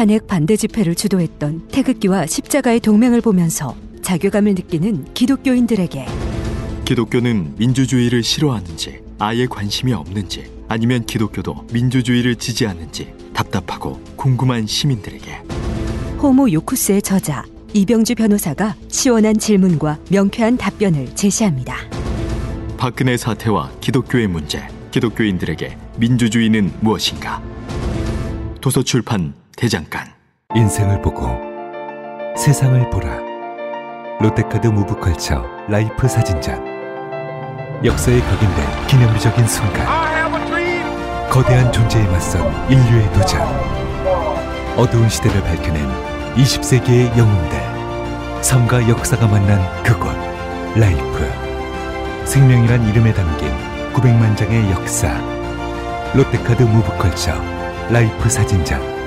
탄핵 반대 집회를 주도했던 태극기와 십자가의 동맹을 보면서 자괴감을 느끼는 기독교인들에게 기독교는 민주주의를 싫어하는지 아예 관심이 없는지 아니면 기독교도 민주주의를 지지하는지 답답하고 궁금한 시민들에게 호모 요쿠스의 저자 이병주 변호사가 시원한 질문과 명쾌한 답변을 제시합니다. 박근혜 사태와 기독교의 문제, 기독교인들에게 민주주의는 무엇인가? 도서출판 대장간. 인생을 보고 세상을 보라. 롯데카드 무브컬처 라이프 사진전. 역사에 각인된 기념비적인 순간. 거대한 존재에 맞선 인류의 도전. 어두운 시대를 밝혀낸 20세기의 영웅들. 삶과 역사가 만난 그곳 라이프. 생명이란 이름에 담긴 900만 장의 역사. 롯데카드 무브컬처 라이프 사진전.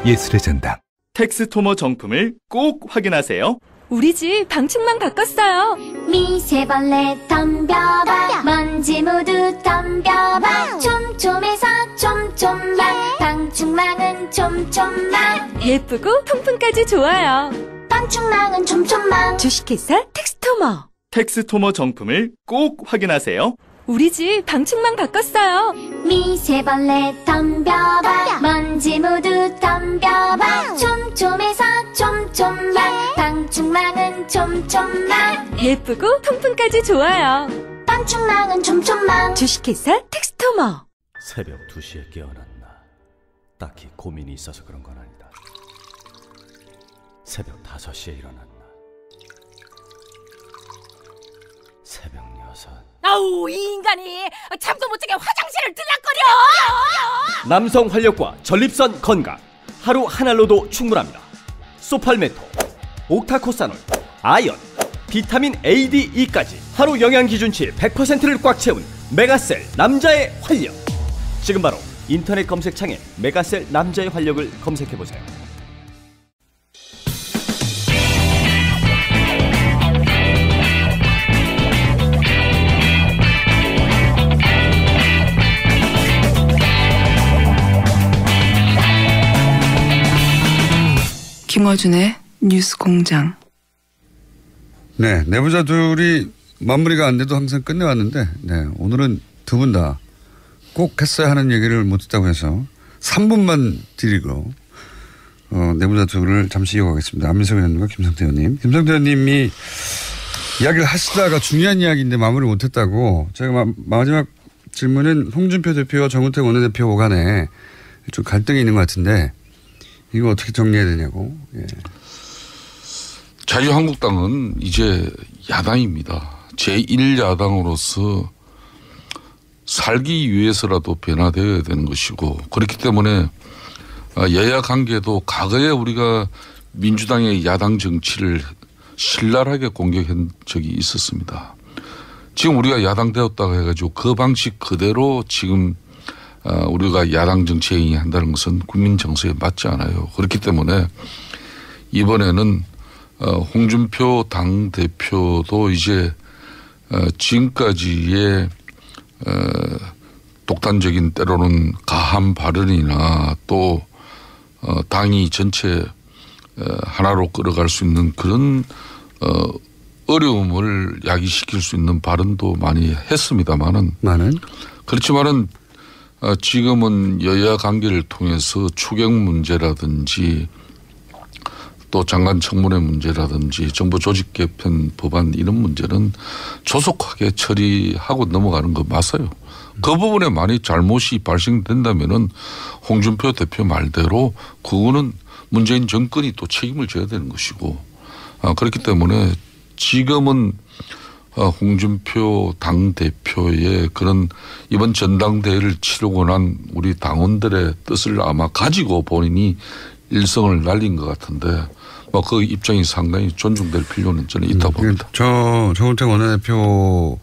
예술의 전당. 텍스토머 정품을 꼭 확인하세요. 우리 집 방충망 바꿨어요. 미세벌레 덤벼봐, 먼지 모두 덤벼봐. 촘촘해서 촘촘만, 방충망은 촘촘만. 예쁘고 통풍까지 좋아요. 방충망은 촘촘만. 주식회사 텍스토머. 텍스토머 정품을 꼭 확인하세요. 우리 집 방충망 바꿨어요. 미세벌레 덤벼봐, 먼지 모두 덤벼봐. 촘촘해서 촘촘만, 방충망은 촘촘만. 예쁘고 통풍까지 좋아요. 방충망은 촘촘만. 주식회사 텍스토머. 새벽 2시에 깨어났나? 딱히 고민이 있어서 그런 건 아니다. 새벽 5시에 일어났나? 새벽 6. 아우, 이 인간이 잠도 못 자게 화장실을 들락거려. 남성 활력과 전립선 건강 하루 한 알로도 충분합니다. 소팔메토, 옥타코사놀, 아연, 비타민 A, D, E까지 하루 영양 기준치 100%를 꽉 채운 메가셀 남자의 활력. 지금 바로 인터넷 검색창에 메가셀 남자의 활력을 검색해보세요. 김어준의 뉴스공장. 네, 내부자들이 마무리가 안 돼도 항상 끝내왔는데, 네, 오늘은 두 분 다 꼭 했어야 하는 얘기를 못했다고 해서 3분만 드리고 내부자들을 잠시 이어가겠습니다. 안민석 의원님과 김성태 의원님. 김성태 의원님이 이야기를 하시다가 중요한 이야기인데 마무리 못했다고. 제가 마지막 질문은 홍준표 대표와 정우택 원내대표 간에 좀 갈등이 있는 것 같은데 이거 어떻게 정리해야 되냐고. 예. 자유한국당은 이제 야당입니다. 제1야당으로서 살기 위해서라도 변화되어야 되는 것이고, 그렇기 때문에 여야 관계도 과거에 우리가 민주당의 야당 정치를 신랄하게 공격한 적이 있었습니다. 지금 우리가 야당 되었다고 해가지고 그 방식 그대로 지금 우리가 야당 정치에 한다는 것은 국민 정서에 맞지 않아요. 그렇기 때문에 이번에는 홍준표 당대표도 이제 지금까지의 독단적인 때로는 가한 발언이나 또 당이 전체 하나로 끌어갈 수 있는 그런 어려움을 야기시킬 수 있는 발언도 많이 했습니다만은 그렇지만은 지금은 여야 관계를 통해서 추경 문제라든지 또 장관 청문회 문제라든지 정부 조직 개편 법안 이런 문제는 조속하게 처리하고 넘어가는 거 맞아요. 그 부분에 많이 잘못이 발생된다면은 홍준표 대표 말대로 그거는 문재인 정권이 또 책임을 져야 되는 것이고, 그렇기 때문에 지금은 홍준표 당대표의 그런 이번 전당대회를 치르고 난 우리 당원들의 뜻을 아마 가지고 본인이 일성을 날린 것 같은데 그 입장이 상당히 존중될 필요는 저는 있다고 봅니다. 정우택 원내대표가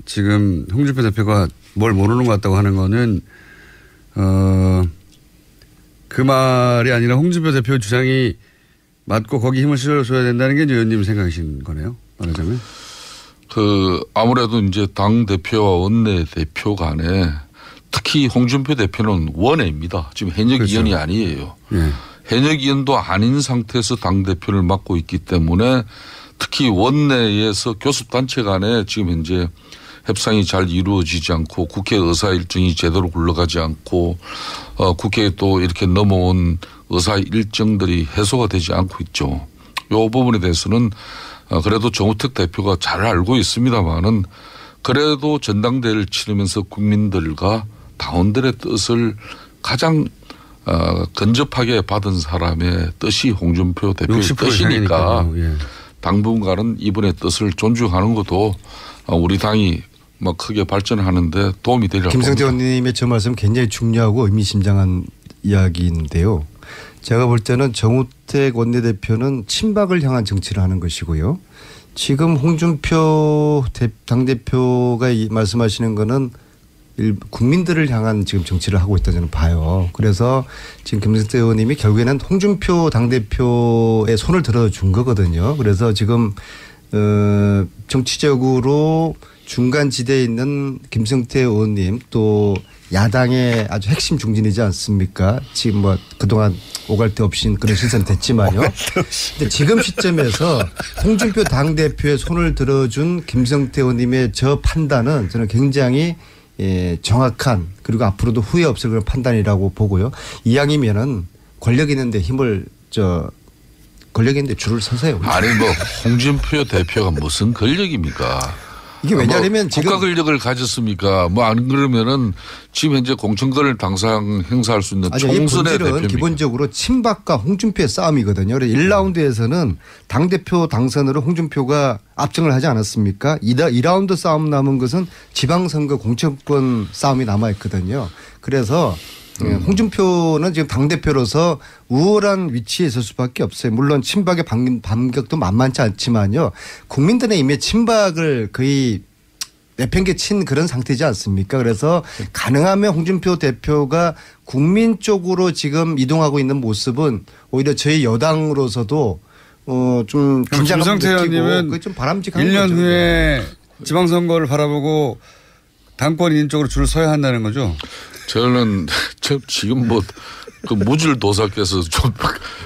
지금 홍준표 대표가 뭘 모르는 것 같다고 하는 거는 그 말이 아니라 홍준표 대표 주장이 맞고 거기 힘을 실어줘야 된다는 게 의원님 생각이신 거네요. 말하자면. 아무래도 이제 당 대표와 원내 대표 간에 특히 홍준표 대표는 원외입니다. 지금 현역 그렇죠. 의원이 아니에요. 예. 현역 의원도 아닌 상태에서 당대표를 맡고 있기 때문에 특히 원내에서 교섭단체 간에 지금 현재 협상이 잘 이루어지지 않고 국회 의사 일정이 제대로 굴러가지 않고 국회에 또 이렇게 넘어온 의사 일정들이 해소가 되지 않고 있죠. 이 부분에 대해서는 그래도 정우택 대표가 잘 알고 있습니다만은 그래도 전당대회를 치르면서 국민들과 당원들의 뜻을 가장 근접하게 받은 사람의 뜻이 홍준표 대표의 뜻이니까 예. 당분간은 이분의 뜻을 존중하는 것도 우리 당이 뭐 크게 발전하는데 도움이 되리라고 김성태 봅니다. 의원님의 저 말씀 굉장히 중요하고 의미심장한 이야기인데요. 제가 볼 때는 정우택 원내대표는 친박을 향한 정치를 하는 것이고요. 지금 홍준표 당대표가 말씀하시는 거는 국민들을 향한 지금 정치를 하고 있다 저는 봐요. 그래서 지금 김성태 의원님이 결국에는 홍준표 당대표의 손을 들어준 거거든요. 그래서 지금 정치적으로 중간 지대에 있는 김성태 의원님 또 야당의 아주 핵심 중진이지 않습니까? 지금 뭐 그동안 오갈 데 없이 그런 실선이 됐지만요. 근데 지금 시점에서 홍준표 당대표의 손을 들어준 김성태 의원님의 저 판단은 저는 굉장히 정확한 그리고 앞으로도 후회 없을 그런 판단이라고 보고요. 이왕이면은 권력 있는데 힘을 권력 있는데 줄을 서세요. 아니 뭐 홍준표 대표가 무슨 권력입니까? 이게 왜냐하면 뭐 지금 국가 권력을 가졌습니까? 뭐 안 그러면은 지금 현재 공천권을 당상 행사할 수 있는 총선의 대표입니까? 기본적으로 친박과 홍준표의 싸움이거든요. 그래서 1라운드에서는 당대표 당선으로 홍준표가 압승을 하지 않았습니까? 2라운드 싸움 남은 것은 지방선거 공천권 싸움이 남아있거든요. 그래서 홍준표는 지금 당대표로서 우월한 위치에 있을 수밖에 없어요. 물론 친박의 반격도 만만치 않지만요. 국민들의 이미 친박을 거의 내팽개친 그런 상태지 않습니까? 그래서 가능하면 홍준표 대표가 국민 쪽으로 지금 이동하고 있는 모습은 오히려 저희 여당으로서도 좀 긴장감 느끼고 좀 바람직한 1년 거죠. 후에 지방선거를 바라보고 당권인 쪽으로 줄을 서야 한다는 거죠? 저는 지금 뭐 그 무질도사께서 좀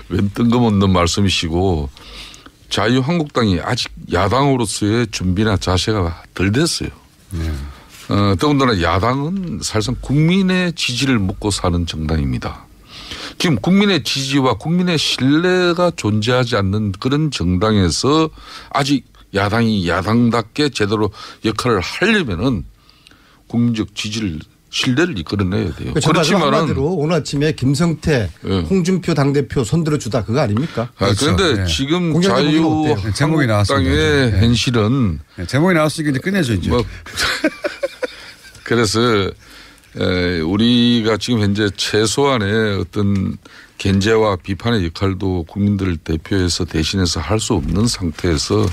웬 뜬금없는 말씀이시고 자유한국당이 아직 야당으로서의 준비나 자세가 덜 됐어요. 더군다나 야당은 사실상 국민의 지지를 먹고 사는 정당입니다. 지금 국민의 지지와 국민의 신뢰가 존재하지 않는 그런 정당에서 아직 야당이 야당답게 제대로 역할을 하려면은 국민적 지지를 신뢰를 이끌어내야 돼요. 그렇지만은 한마디로 오늘 아침에 김성태, 홍준표 당대표 손들어 주다 그거 아닙니까? 그런데 그렇죠. 지금 자유한국당의 현실은 제목이 나왔으니까 이제 끝내죠 이제. 그래서 우리가 지금 현재 최소한의 어떤 견제와 비판의 역할도 국민들을 대표해서 대신해서 할 수 없는 상태에서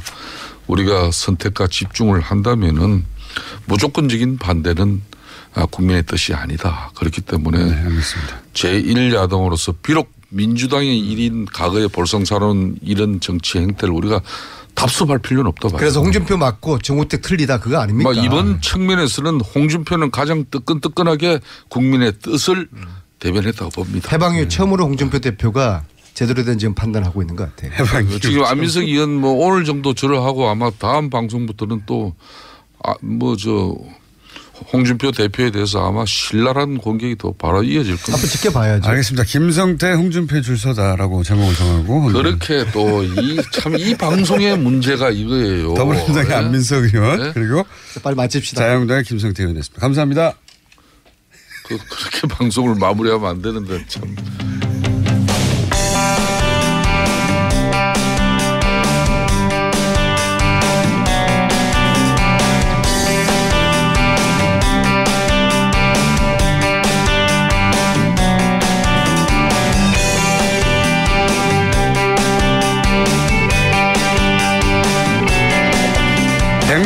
우리가 선택과 집중을 한다면은 무조건적인 반대는 국민의 뜻이 아니다. 그렇기 때문에 제1야당으로서 비록 민주당의 일인 과거에 볼썽사로운 이런 정치 행태를 우리가 답습할 필요는 없다 봐요. 그래서 홍준표 맞고 정우택 틀리다 그거 아닙니까? 이번 측면에서는 홍준표는 가장 뜨끈뜨끈하게 국민의 뜻을 대변했다고 봅니다. 해방 이후 처음으로 홍준표 대표가 제대로 된 지금 판단하고 있는 것 같아요. 지금 안민석 의원 뭐 오늘 정도 절하고 아마 다음 방송부터는 또 홍준표 대표에 대해서 아마 신랄한 공격이 더 바로 이어질 겁니다. 앞으로 지켜봐야죠. 알겠습니다. 김성태, 홍준표 줄 서다라고 제목을 정하고. 그렇게 또 이 방송의 문제가 이거예요. 더불어민주당의 안민석 의원 그리고 빨리 마칩시다. 자유한국당의 김성태 의원이었습니다. 감사합니다. 그렇게 방송을 마무리하면 안 되는데 참.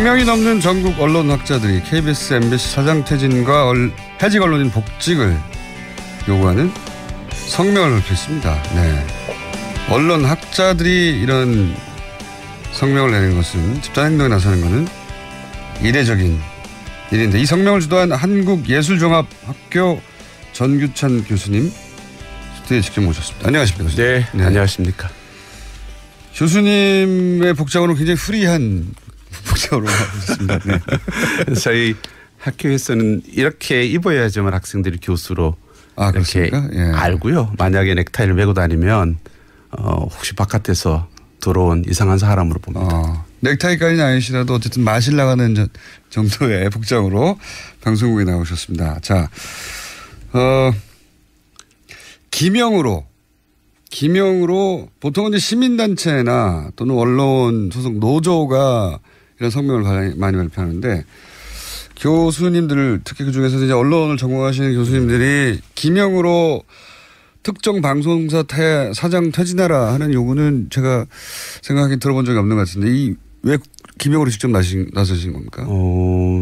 명이 넘는 전국 언론학자들이 KBS, MBC 사장 퇴진과 해직 언론인 복직을 요구하는 성명을 발표했습니다. 네. 언론학자들이 이런 성명을 내는 것은 집단행동에 나서는 것은 이례적인 일인데 이 성명을 주도한 한국예술종합학교 전규찬 교수님 스튜디오에 직접 모셨습니다. 안녕하십니까 교수님. 네. 안녕하십니까. 교수님의 복장으로 굉장히 프리한 복장으로 하셨습니다. 네. 저희 학교에서는 이렇게 입어야지만 학생들이 교수로 이렇게 예. 알고요. 만약에 넥타이를 메고 다니면 혹시 바깥에서 들어온 이상한 사람으로 봅니다. 넥타이까지는 아니시라도 어쨌든 마실 나가는 정도의 복장으로 방송국에 나오셨습니다. 자, 기명으로 보통은 이제 시민단체나 또는 언론 소속 노조가 이런 성명을 많이 발표하는데 교수님들 특히 그중에서 이제 언론을 전공하시는 교수님들이 기명으로 특정 방송사 사장 퇴진하라 하는 요구는 제가 생각하기엔 들어본 적이 없는 것 같은데 왜 기명으로 직접 나서신 겁니까?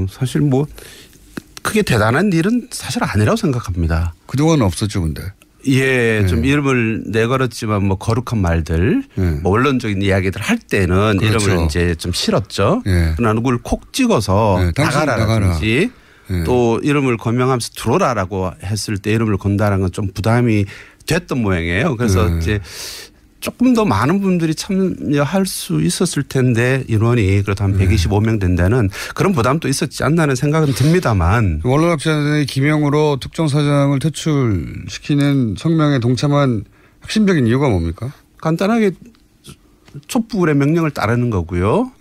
사실 뭐 크게 대단한 일은 사실 아니라고 생각합니다. 그동안은 없었죠, 근데. 예, 네. 좀 이름을 내걸었지만 뭐 거룩한 말들, 뭐 원론적인 이야기들 할 때는 그렇죠. 이름을 이제 좀 싫었죠. 네. 그러나 누굴 콕 찍어서 나가라든지 네. 또 이름을 거명하면서 들어오라라고 했을 때 이름을 건다는 건 좀 부담이 됐던 모양이에요. 그래서 이제 조금 더 많은 분들이 참여할 수 있었을 텐데 인원이 그래도 한 125명 된다는 그런 부담도 있었지 않나는 생각은 듭니다만. 언론학자들의 기명으로 특정 사장을 퇴출시키는 성명에 동참한 핵심적인 이유가 뭡니까? 간단하게 촛불의 명령을 따르는 거고요.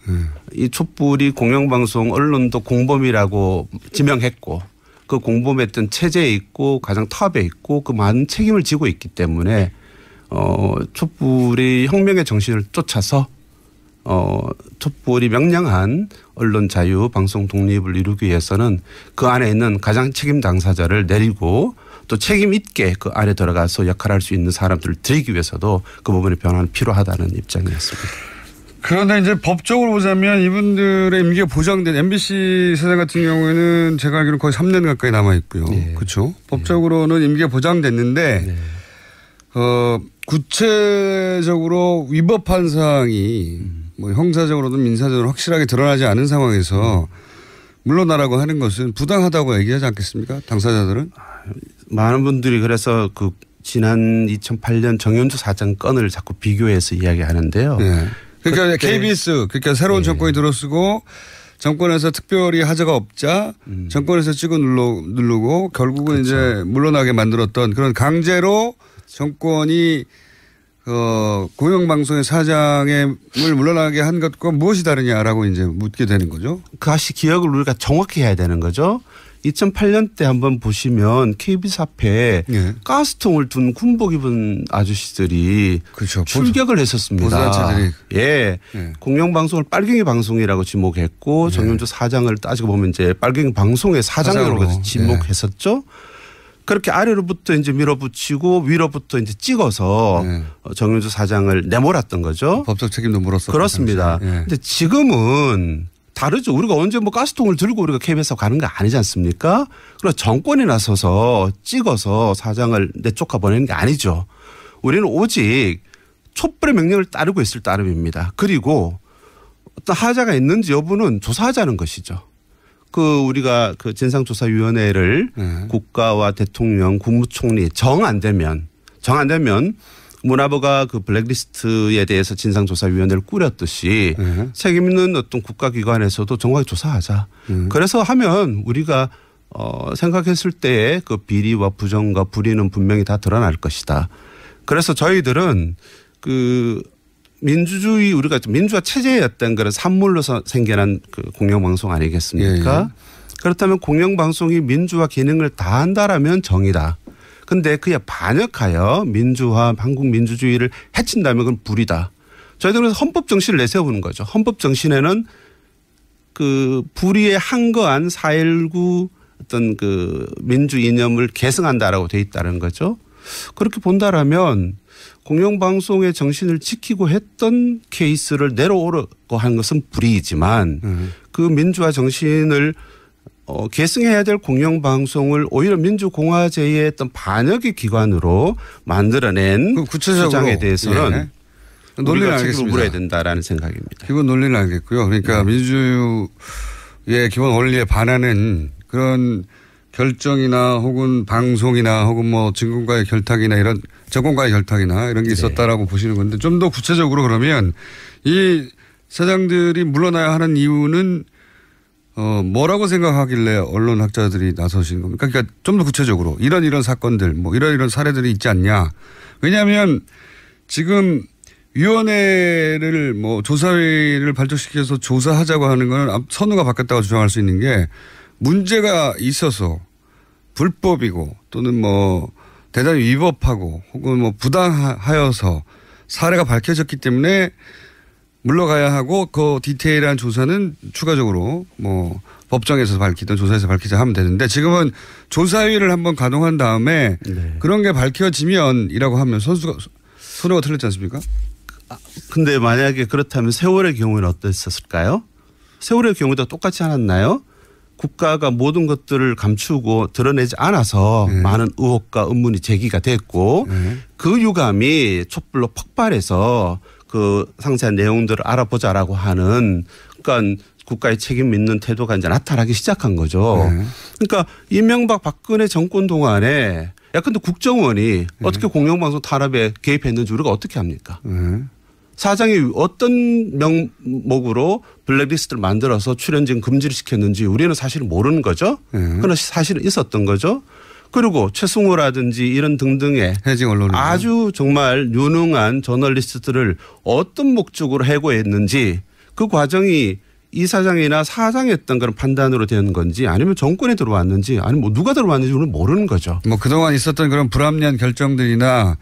이 촛불이 공영방송 언론도 공범이라고 지명했고 그 공범했던 체제에 있고 가장 탑에 있고 그 많은 책임을 지고 있기 때문에 촛불이 혁명의 정신을 쫓아서 촛불이 명령한 언론 자유, 방송 독립을 이루기 위해서는 그 안에 있는 가장 책임 당사자를 내리고 또 책임 있게 그 안에 들어가서 역할할 수 있는 사람들을 들이기 위해서도 그 부분의 변화는 필요하다는 입장이었습니다. 그런데 이제 법적으로 보자면 이분들의 임기가 보장된 MBC 사장 같은 경우에는 제가 알기로는 거의 3년 가까이 남아 있고요. 네. 그렇죠. 법적으로는 임기가 보장됐는데 구체적으로 위법한 사항이 뭐 형사적으로든 민사적으로 확실하게 드러나지 않은 상황에서 물러나라고 하는 것은 부당하다고 얘기하지 않겠습니까? 당사자들은? 많은 분들이 그래서 그 지난 2008년 정현주 사장 건을 자꾸 비교해서 이야기하는데요. 네. 그러니까 KBS 그러니까 새로운 정권이 들어서고 정권에서 특별히 하자가 없자 정권에서 찍어 누르고 결국은 그렇죠. 이제 물러나게 만들었던 그런 강제로 정권이 공영방송의 사장을 물러나게 한 것과 무엇이 다르냐라고 이제 묻게 되는 거죠. 그것이 기억을 우리가 정확히 해야 되는 거죠. 2008년 때 한번 보시면 KBS 앞에 가스통을 둔 군복 입은 아저씨들이 그렇죠. 출격을 했었습니다. 보도단체들이. 예. 공영방송을 빨갱이 방송이라고 지목했고 정윤주 사장을 따지고 보면 이제 빨갱이 방송의 사장으로 지목했었죠. 그렇게 아래로부터 이제 밀어붙이고 위로부터 이제 찍어서 정윤주 사장을 내몰았던 거죠. 법적 책임도 물었었고. 그렇습니다. 근데 지금은 다르죠. 우리가 언제 뭐 가스통을 들고 우리가 KBS에 가는 거 아니지 않습니까? 그래서 정권이 나서서 찍어서 사장을 내쫓아 보내는 게 아니죠. 우리는 오직 촛불의 명령을 따르고 있을 따름입니다. 그리고 어떤 하자가 있는지 여부는 조사하자는 것이죠. 우리가 진상조사위원회를 국가와 대통령, 국무총리 정 안 되면 문화부가 그 블랙리스트에 대해서 진상조사위원회를 꾸렸듯이 책임 있는 어떤 국가기관에서도 정확히 조사하자. 그래서 하면 우리가 생각했을 때의 그 비리와 부정과 불의는 분명히 다 드러날 것이다. 그래서 저희들은 민주주의 우리가 민주화 체제였던 그런 산물로서 생겨난 그 공영방송 아니겠습니까? 그렇다면 공영방송이 민주화 기능을 다한다라면 정의다. 근데 그에 반역하여 민주화, 한국 민주주의를 해친다면 그건 불이다. 저희들은 헌법 정신을 내세우는 거죠. 헌법 정신에는 그 불의에 한거한 4.19 어떤 그 민주 이념을 계승한다라고 돼 있다는 거죠. 그렇게 본다라면 공영방송의 정신을 지키고 했던 케이스를 내려오려고 하는 것은 불이지만 그 민주화 정신을 계승해야 될 공영방송을 오히려 민주공화제의 어떤 반역의 기관으로 만들어낸 주장에 대해서는 논리를 책임을 물어야 된다라는 생각입니다. 그건 논리는 알겠고요. 그러니까 민주화 기본 원리에 반하는 그런 결정이나 혹은 방송이나 혹은 뭐 증권가의 결탁이나 이런 정권가의 결탁이나 이런 게 있었다라고 보시는 건데 좀 더 구체적으로 그러면 이 사장들이 물러나야 하는 이유는 뭐라고 생각하길래 언론학자들이 나서신 겁니까? 그러니까 좀 더 구체적으로 이런 사건들 뭐 이런 사례들이 있지 않냐. 왜냐하면 지금 위원회를 뭐 조사회를 발족시켜서 조사하자고 하는 건 선우가 바뀌었다고 주장할 수 있는 게 문제가 있어서 불법이고 또는 뭐 대단히 위법하고 혹은 뭐 부당하여서 사례가 밝혀졌기 때문에 물러가야 하고 그 디테일한 조사는 추가적으로 뭐 법정에서 밝히든 조사에서 밝히자 하면 되는데 지금은 조사위를 한번 가동한 다음에 그런 게 밝혀지면이라고 하면 선우가 틀렸지 않습니까? 근데 만약에 그렇다면 세월의 경우는 어땠었을까요? 세월의 경우도 똑같지 않았나요? 국가가 모든 것들을 감추고 드러내지 않아서 많은 의혹과 의문이 제기가 됐고 그 유감이 촛불로 폭발해서 그 상세한 내용들을 알아보자라고 하는 그러니까 국가의 책임 있는 태도가 이제 나타나기 시작한 거죠. 그러니까 이명박 박근혜 정권 동안에 근데 국정원이 어떻게 공영방송 탄압에 개입했는지 우리가 어떻게 합니까? 사장이 어떤 명목으로 블랙리스트를 만들어서 출연진 금지를 시켰는지 우리는 사실 모르는 거죠. 그러나 사실은 있었던 거죠. 그리고 최승호라든지 이런 등등의 해직 언론인 아주 정말 유능한 저널리스트들을 어떤 목적으로 해고했는지 그 과정이 이 사장이나 사장했던 그런 판단으로 되는 건지 아니면 정권에 들어왔는지 아니면 뭐 누가 들어왔는지 우리는 모르는 거죠. 뭐 그동안 있었던 그런 불합리한 결정들이나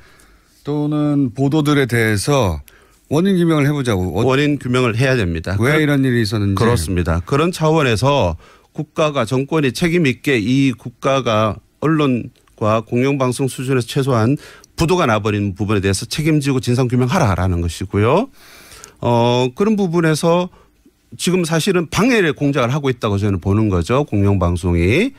또는 보도들에 대해서 원인 규명을 해보자고. 원인 규명을 해야 됩니다. 왜 이런 일이 있었는지. 그렇습니다. 그런 차원에서 국가가 정권이 책임 있게 이 국가가 언론과 공영방송 수준에서 최소한 부도가 나버린 부분에 대해서 책임지고 진상규명하라라는 것이고요. 그런 부분에서 지금 사실은 방해를 공작을 하고 있다고 저는 보는 거죠. 공영방송이.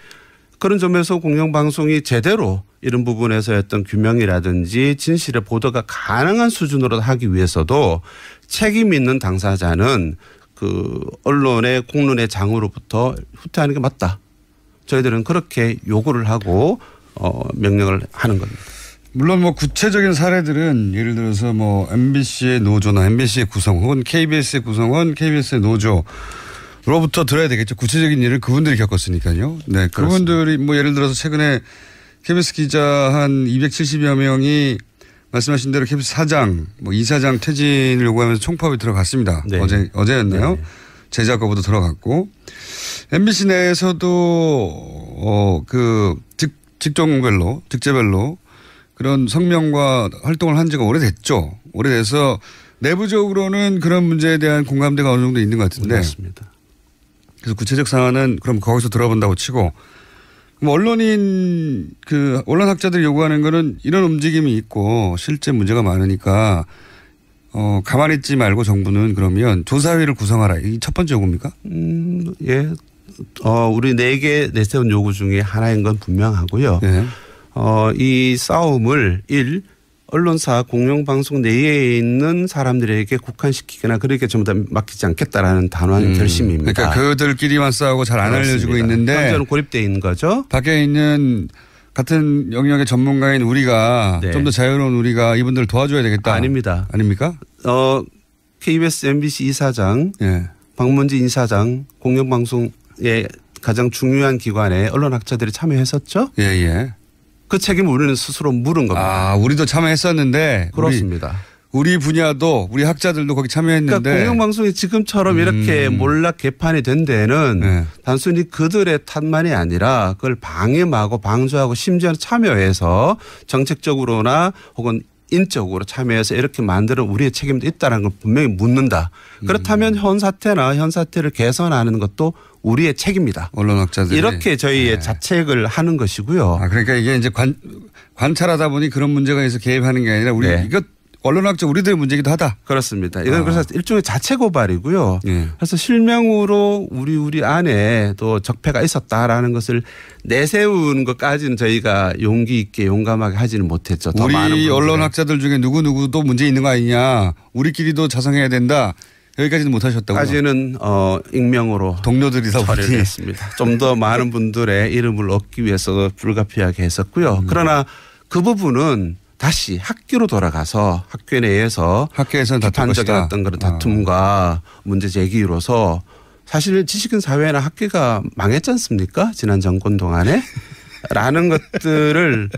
그런 점에서 공영방송이 제대로 이런 부분에서 어떤 규명이라든지 진실의 보도가 가능한 수준으로 하기 위해서도 책임 있는 당사자는 그 언론의 공론의 장으로부터 후퇴하는 게 맞다. 저희들은 그렇게 요구를 하고 명령을 하는 겁니다. 물론 뭐 구체적인 사례들은 예를 들어서 뭐 MBC의 노조나 MBC의 구성 혹은 KBS의 구성원, KBS의 노조로부터 들어야 되겠죠. 구체적인 일을 그분들이 겪었으니까요. 네, 그분들이 뭐 예를 들어서 최근에 KBS 기자 한 270여 명이 말씀하신 대로 KBS 사장, 뭐 이사장 퇴진을 요구하면서 총파업에 들어갔습니다. 네. 어제였나요? 네. 제작거부도 들어갔고 MBC 내에서도 그 직종별로 직제별로 그런 성명과 활동을 한 지가 오래됐죠. 오래돼서 내부적으로는 그런 문제에 대한 공감대가 어느 정도 있는 것 같은데. 맞습니다. 그래서 구체적 사안은 그럼 거기서 들어본다고 치고 그럼 언론학자들이 요구하는 거는 이런 움직임이 있고 실제 문제가 많으니까 가만히 있지 말고 정부는 그러면 조사회를 구성하라. 이게 첫 번째 요구입니까? 예. 우리 4개 내세운 요구 중에 하나인 건 분명하고요. 네. 이 싸움을 언론사 공영방송 내에 있는 사람들에게 국한시키거나 그렇게 전부 다 맡기지 않겠다라는 단호한 결심입니다. 그러니까 그들끼리만 싸우고 잘 안 알려지고 있는데 완전 고립되어 있는 거죠. 밖에 있는 같은 영역의 전문가인 우리가 네. 좀 더 자유로운 우리가 이분들을 도와줘야 되겠다. 아닙니다. 아닙니까? KBS, MBC 이사장, 네. 박문진 이사장 공영방송의 가장 중요한 기관에 언론학자들이 참여했었죠. 예. 그 책임을 우리는 스스로 물은 겁니다. 우리도 참여했었는데. 그렇습니다. 우리 분야도 우리 학자들도 거기 참여했는데. 그러니까 공영방송이 지금처럼 이렇게 몰락 개판이 된 데는 네. 단순히 그들의 탓만이 아니라 그걸 방임하고 방조하고 심지어는 참여해서 정책적으로나 혹은 인적으로 참여해서 이렇게 만드는 우리의 책임도 있다는 걸 분명히 묻는다. 그렇다면 현 사태를 개선하는 것도 우리의 책임이다. 언론학자들이. 이렇게 저희의 네. 자책을 하는 것이고요. 그러니까 이게 이제 관찰하다 보니 그런 문제가 있어서 개입하는 게 아니라 네. 이거 언론학자 우리들의 문제이기도 하다. 그렇습니다. 이건 그래서 일종의 자체 고발이고요. 네. 그래서 실명으로 우리 안에 또 적폐가 있었다라는 것을 내세우는 것까지는 저희가 용기 있게 용감하게 하지는 못했죠. 더 우리 많은 언론학자들 중에 누구누구도 문제 있는 거 아니냐. 우리끼리도 자성해야 된다. 여기까지는 못 하셨다고요? 까지는 익명으로 동료들이다 처리를 보니 했습니다. 좀 더 많은 분들의 이름을 얻기 위해서 불가피하게 했었고요. 그러나 그 부분은 다시 학교로 돌아가서 학교 내에서 학교에서는 비판적인 어떤 그런 다툼과 문제 제기로서 사실 지식인 사회나 학교가 망했지 않습니까? 지난 정권 동안에. 라는 것들을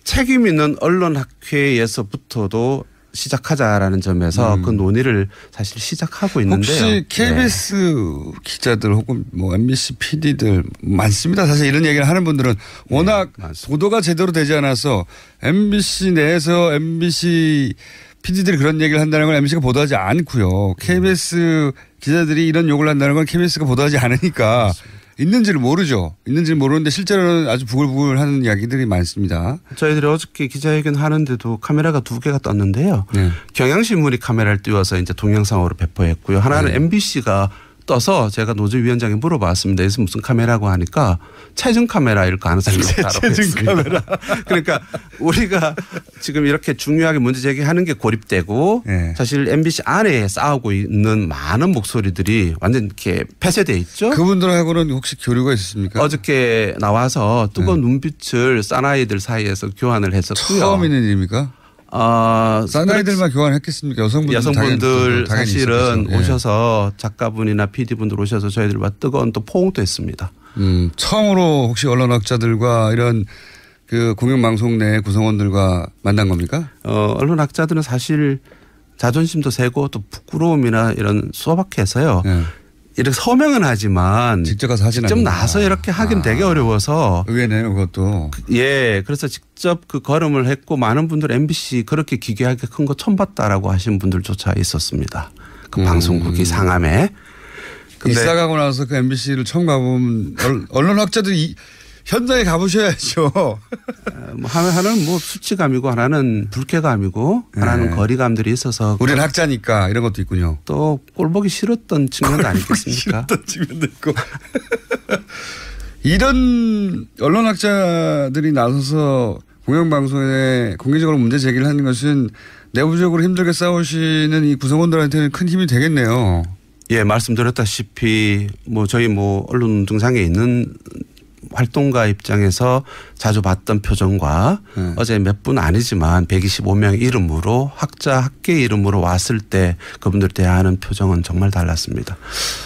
책임 있는 언론학회에서부터도 시작하자라는 점에서 그 논의를 사실 시작하고 있는데요. 혹시 KBS 기자들 혹은 뭐 MBC PD들 많습니다. 사실 이런 얘기를 하는 분들은 워낙 보도가 제대로 되지 않아서 MBC 내에서 MBC PD들이 그런 얘기를 한다는 걸 MBC가 보도하지 않고요. KBS 기자들이 이런 욕을 한다는 건 KBS가 보도하지 않으니까 맞습니다. 있는지를 모르죠. 있는지를 모르는데 실제로는 아주 부글부글 하는 이야기들이 많습니다. 저희들이 어저께 기자회견 하는데도 카메라가 2개가 떴는데요. 경향신문이 카메라를 띄워서 이제 동영상으로 배포했고요. 하나는 MBC가 떠서 제가 노조위원장에 물어봤습니다. 그래서 무슨 카메라고 하니까 체중 카메라일 가능성이 높다고 했습니다. 카메라. 그러니까 우리가 지금 이렇게 중요하게 문제 제기하는 게 고립되고 사실 MBC 안에 싸우고 있는 많은 목소리들이 완전 이렇게 폐쇄되어 있죠. 그분들하고는 혹시 교류가 있으십니까? 어저께 나와서 뜨거운 눈빛을 사나이들 사이에서 교환을 했었고요. 처음 있는 일입니까? 사나이들만 교환했겠습니까? 여성분들 사실은 오셔서 작가분이나 PD분들 오셔서 저희들과 뜨거운 또 포옹도 했습니다. 처음으로 혹시 언론학자들과 이런 그 공영방송 내 구성원들과 만난 겁니까? 언론학자들은 사실 자존심도 세고 또 부끄러움이나 이런 소박해서요. 이렇게 서명은 하지만 직접 가서 하진 직접 나서 이렇게 하긴 되게 어려워서 의외네요, 그것도. 예, 그래서 직접 그 걸음을 했고 많은 분들 MBC 그렇게 기괴하게 큰 거 처음 봤다라고 하신 분들조차 있었습니다. 그 방송국이 상암에. 이사 가고 나서 그 MBC를 처음 가보면 언론학자들이 현장에 가보셔야죠. 하나는 뭐 수치감이고 하나는 불쾌감이고 하나는 거리감들이 있어서. 우리는 학자니까 이런 것도 있군요. 또 꼴보기 싫었던 측면도 아니겠습니까? 싫었던 측면도 있고. 이런 언론학자들이 나서서 공영방송에 공개적으로 문제 제기를 하는 것은 내부적으로 힘들게 싸우시는 이 구성원들한테는 큰 힘이 되겠네요. 예, 말씀드렸다시피 뭐 저희 뭐 언론 등상에 있는 활동가 입장에서 자주 봤던 표정과 어제 몇 분 아니지만 125명 이름으로 학계 이름으로 왔을 때 그분들 대하는 표정은 정말 달랐습니다.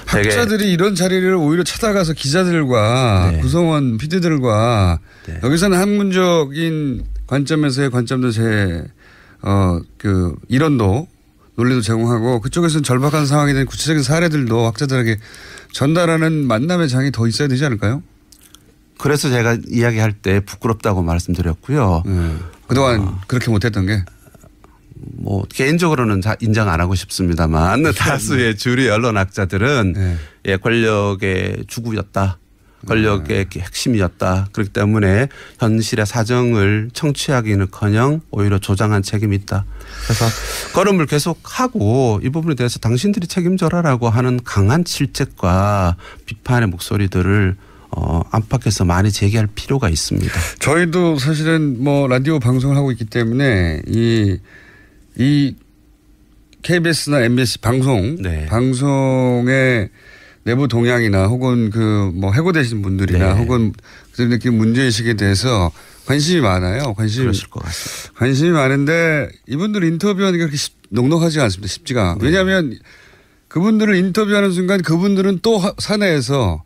학자들이 이런 자리를 오히려 찾아가서 기자들과 구성원 PD들과 여기서는 학문적인 관점에서의 관점도 그 이론도 논리도 제공하고 그쪽에서는 절박한 상황에 대한 구체적인 사례들도 학자들에게 전달하는 만남의 장이 더 있어야 되지 않을까요? 그래서 제가 이야기할 때 부끄럽다고 말씀드렸고요. 그동안 그렇게 못했던 게? 뭐 개인적으로는 인정 안 하고 싶습니다만 다수의 주류 언론학자들은 권력의 주구였다. 권력의 핵심이었다. 그렇기 때문에 현실의 사정을 청취하기는커녕 오히려 조장한 책임이 있다. 그래서 걸음을 계속하고 이 부분에 대해서 당신들이 책임져라라고 하는 강한 질책과 비판의 목소리들을 안팎에서 많이 제기할 필요가 있습니다. 저희도 사실은 뭐 라디오 방송을 하고 있기 때문에 이 KBS나 MBC 방송의 내부 동향이나 혹은 그 뭐 해고되신 분들이나 혹은 그들의 느끼는 문제의식에 대해서 관심이 많아요. 그러실 것 같습니다. 관심이 많은데 이분들 인터뷰하는 게 그렇게 녹록하지 않습니다. 쉽지가. 왜냐하면 그분들을 인터뷰하는 순간 그분들은 또 사내에서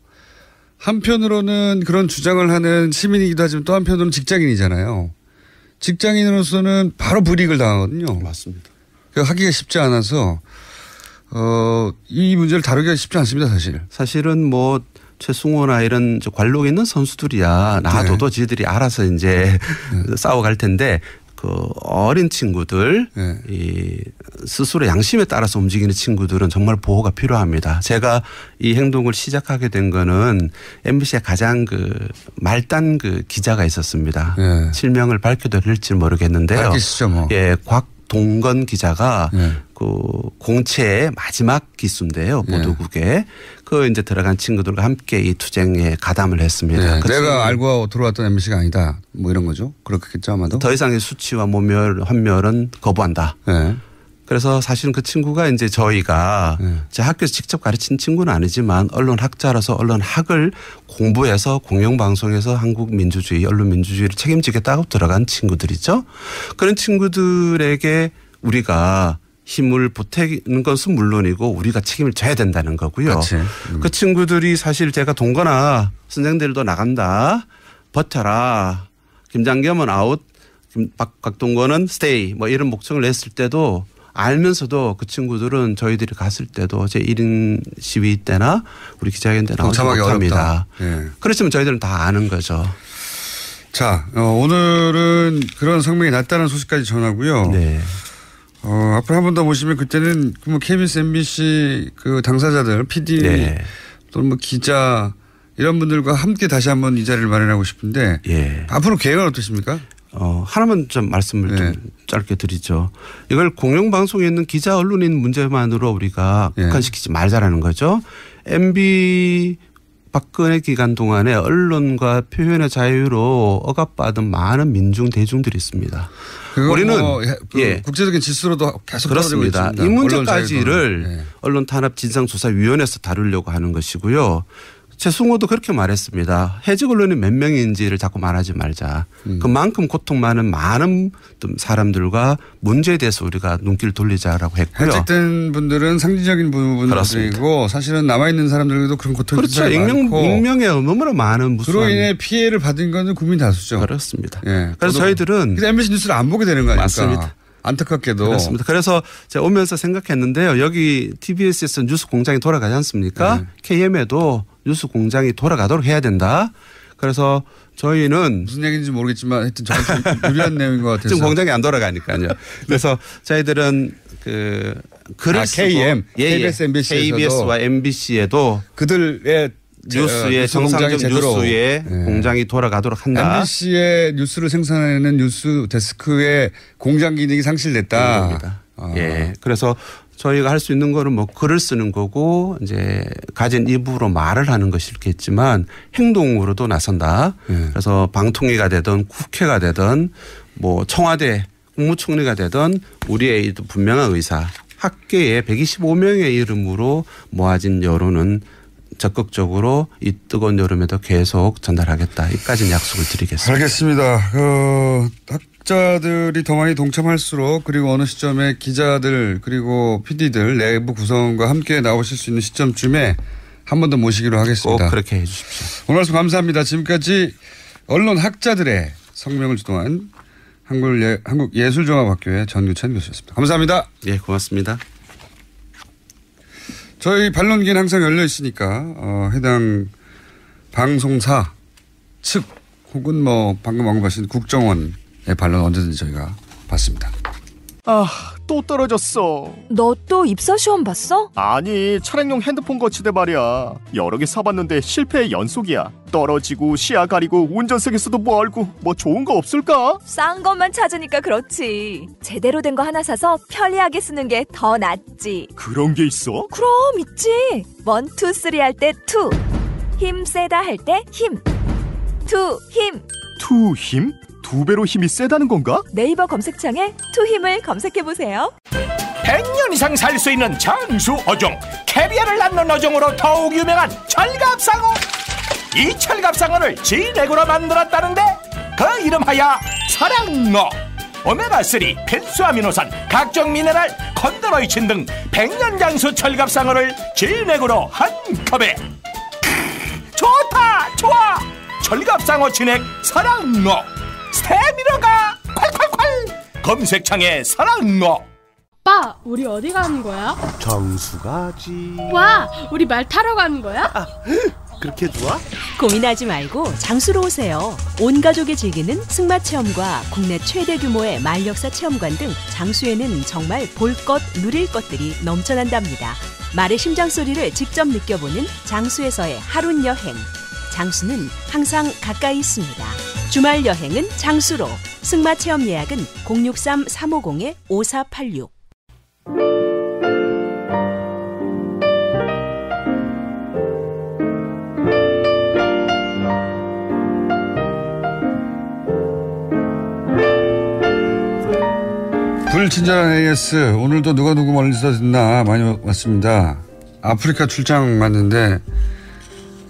한편으로는 그런 주장을 하는 시민이기도 하지만 또 한편으로는 직장인이잖아요. 직장인으로서는 바로 불이익을 당하거든요. 맞습니다. 하기가 쉽지 않아서 이 문제를 다루기가 쉽지 않습니다, 사실. 사실은 뭐 최승호나 이런 관록에 있는 선수들이야 놔둬도 지들이 알아서 이제 싸워갈 텐데 그 어린 친구들 이 스스로 양심에 따라서 움직이는 친구들은 정말 보호가 필요합니다. 제가 이 행동을 시작하게 된 거는 MBC의 가장 그 말단 그 기자가 있었습니다. 실명을 밝혀도 될지 모르겠는데요. 밝히시죠, 뭐. 예, 곽동건 기자가 그 공채의 마지막 기수인데요. 보도국에 그 이제 들어간 친구들과 함께 이 투쟁에 가담을 했습니다. 내가 알고 들어왔던 MBC가 아니다. 뭐 이런 거죠. 그렇겠죠 아마도. 더 이상의 수치와 모멸, 환멸은 거부한다. 그래서 사실은 그 친구가 이제 저희가 제 학교에서 직접 가르친 친구는 아니지만 언론학자라서 언론학을 공부해서 공영방송에서 한국 민주주의, 언론 민주주의를 책임지겠다고 들어간 친구들이죠. 그런 친구들에게 우리가 힘을 보태는 것은 물론이고 우리가 책임을 져야 된다는 거고요. 그 친구들이 사실 제가 동거나 선생들도 나간다. 버텨라. 김장겸은 아웃. 박동건은 스테이. 뭐 이런 목청을 냈을 때도 알면서도 그 친구들은 저희들이 갔을 때도 제 1인 시위 때나 우리 기자회견 때 나오지 못합니다. 그렇지만 저희들은 다 아는 거죠. 자, 오늘은 그런 성명이 났다는 소식까지 전하고요. 네. 앞으로 한 번 더 모시면 그때는 뭐 KBS, MBC 그 당사자들, PD 네. 또는 뭐 기자 이런 분들과 함께 다시 한번 이 자리를 마련하고 싶은데 앞으로 계획은 어떠십니까? 하나만 좀 말씀을 좀 짧게 드리죠. 이걸 공영방송에 있는 기자 언론인 문제만으로 우리가 국한시키지 말자라는 거죠. MB 박근혜 기간 동안에 언론과 표현의 자유로 억압받은 많은 민중 대중들이 있습니다. 우리는 뭐 국제적인 지수로도 계속 그렇습니다. 이 문제까지를 언론 탄압 진상조사위원회에서 다루려고 하는 것이고요. 최승호도 그렇게 말했습니다. 해직 언론이 몇 명인지를 자꾸 말하지 말자. 그만큼 고통 많은 사람들과 문제에 대해서 우리가 눈길을 돌리자라고 했고요. 해직된 분들은 상징적인 부분들이고 사실은 남아있는 사람들도 그런 고통이 그렇죠. 많고. 익명에 너무나 많은 그로 인해 피해를 받은 건 국민 다수죠. 그렇습니다. 그래서 저희들은 MBC 뉴스를 안 보게 되는 거 아닙니까? 맞습니다. 안타깝게도. 그렇습니다. 그래서 제가 오면서 생각했는데요. 여기 TBS에서 뉴스 공장이 돌아가지 않습니까? KM에도 뉴스 공장이 돌아가도록 해야 된다. 그래서 저희는 무슨 얘기인지 모르겠지만 하여튼 저한테 유리한 내용인 것 같아서. 지금 공장이 안 돌아가니까요. 그래서 저희들은 글을 KM, KBS, MBC에서도 KBS와 MBC에도 그들의 뉴스의 정상적 뉴스의 공장이 돌아가도록 한다. MBC의 뉴스를 생산하는 뉴스 데스크의 공장 기능이 상실됐다. 그래서 저희가 할 수 있는 거는 뭐 글을 쓰는 거고 이제 가진 입으로 말을 하는 것이겠지만 행동으로도 나선다. 그래서 방통위가 되든 국회가 되든 뭐 청와대 국무총리가 되든 우리의 분명한 의사 학계의 125명의 이름으로 모아진 여론은 적극적으로 이 뜨거운 여름에도 계속 전달하겠다. 이까지는 약속을 드리겠습니다. 알겠습니다. 학자들이 더 많이 동참할수록 그리고 어느 시점에 기자들 그리고 PD들 내부 구성원과 함께 나오실 수 있는 시점쯤에 한 번 더 모시기로 하겠습니다. 꼭 그렇게 해 주십시오. 오늘 말씀 감사합니다. 지금까지 언론 학자들의 성명을 주도한 한국예술종합학교의 전규찬 교수였습니다. 감사합니다. 예, 고맙습니다. 저희 반론기는 항상 열려 있으니까 해당 방송사 측 혹은 뭐 방금 언급하신 국정원의 반론 언제든지 저희가 받습니다. 또 떨어졌어. 너 또 입사 시험 봤어? 아니, 차량용 핸드폰 거치대 말이야. 여러 개 사봤는데 실패의 연속이야. 떨어지고 시야 가리고 운전석에서도 멀고 뭐 좋은 거 없을까? 싼 것만 찾으니까 그렇지. 제대로 된 거 하나 사서 편리하게 쓰는 게 더 낫지. 그런 게 있어? 그럼 있지. 1, 2, 3 할 때 2. 힘 세다 할 때 힘. 2 힘. 2 힘? 2배로 힘이 세다는 건가? 네이버 검색창에 2 힘을 검색해보세요. 100년 이상 살 수 있는 장수 어종, 캐비아를 낳는 어종으로 더욱 유명한 철갑상어. 이 철갑상어를 진액으로 만들었다는데 그 이름하여 사랑어. 오메가3, 필수 아미노산, 각종 미네랄, 콘드로이친 등 100년 장수 철갑상어를 진액으로 한 컵에. 좋다, 좋아. 철갑상어 진액 사랑어. 스테미너가 콸콸콸. 검색창에 사랑어. 오빠, 우리 어디 가는 거야? 정수 가지. 와, 우리 말 타러 가는 거야? 그렇게 좋아? 고민하지 말고 장수로 오세요. 온 가족이 즐기는 승마 체험과 국내 최대 규모의 말역사 체험관 등 장수에는 정말 볼 것, 누릴 것들이 넘쳐난답니다. 말의 심장 소리를 직접 느껴보는 장수에서의 하룬 여행. 장수는 항상 가까이 있습니다. 주말 여행은 장수로. 승마 체험 예약은 063-350-5486. 불친절한 AS. 오늘도 누가 누구 멀리서 듣나 많이 왔습니다. 아프리카 출장 왔는데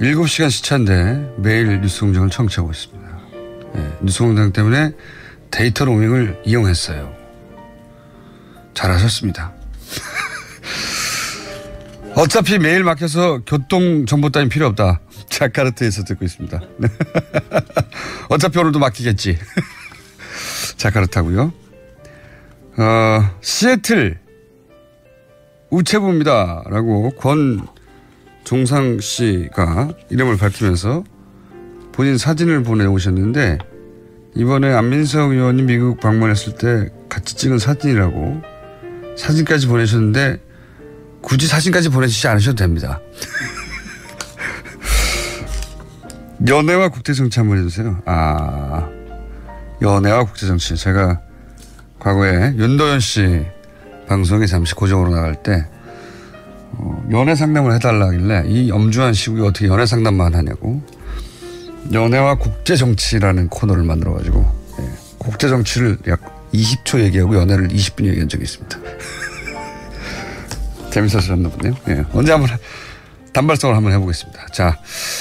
7시간 시차인데 매일 뉴스공장을 청취하고 있습니다. 네, 뉴스공장 때문에 데이터 로밍을 이용했어요. 잘하셨습니다. 어차피 메일 막혀서 교통정보 따윈 필요 없다. 자카르타에서 듣고 있습니다. 어차피 오늘도 막히겠지. 자카르타고요. 시애틀 우체부입니다. 라고 권종상 씨가 이름을 밝히면서 본인 사진을 보내오셨는데 이번에 안민석 의원이 미국 방문했을 때 같이 찍은 사진이라고 사진까지 보내셨는데 굳이 사진까지 보내주시지 않으셔도 됩니다. 연애와 국제정치 한번 해주세요. 연애와 국제정치. 제가 과거에 윤도현 씨 방송에 잠시 고정으로 나갈 때 연애 상담을 해달라길래 이 엄중한 시국에 어떻게 연애 상담만 하냐고 연애와 국제정치라는 코너를 만들어가지고 국제정치를 약 20초 얘기하고 연애를 20분 얘기한 적이 있습니다. 재밌었었나 보네요. 예. 언제 한번 단발성을 한번 해보겠습니다. 자,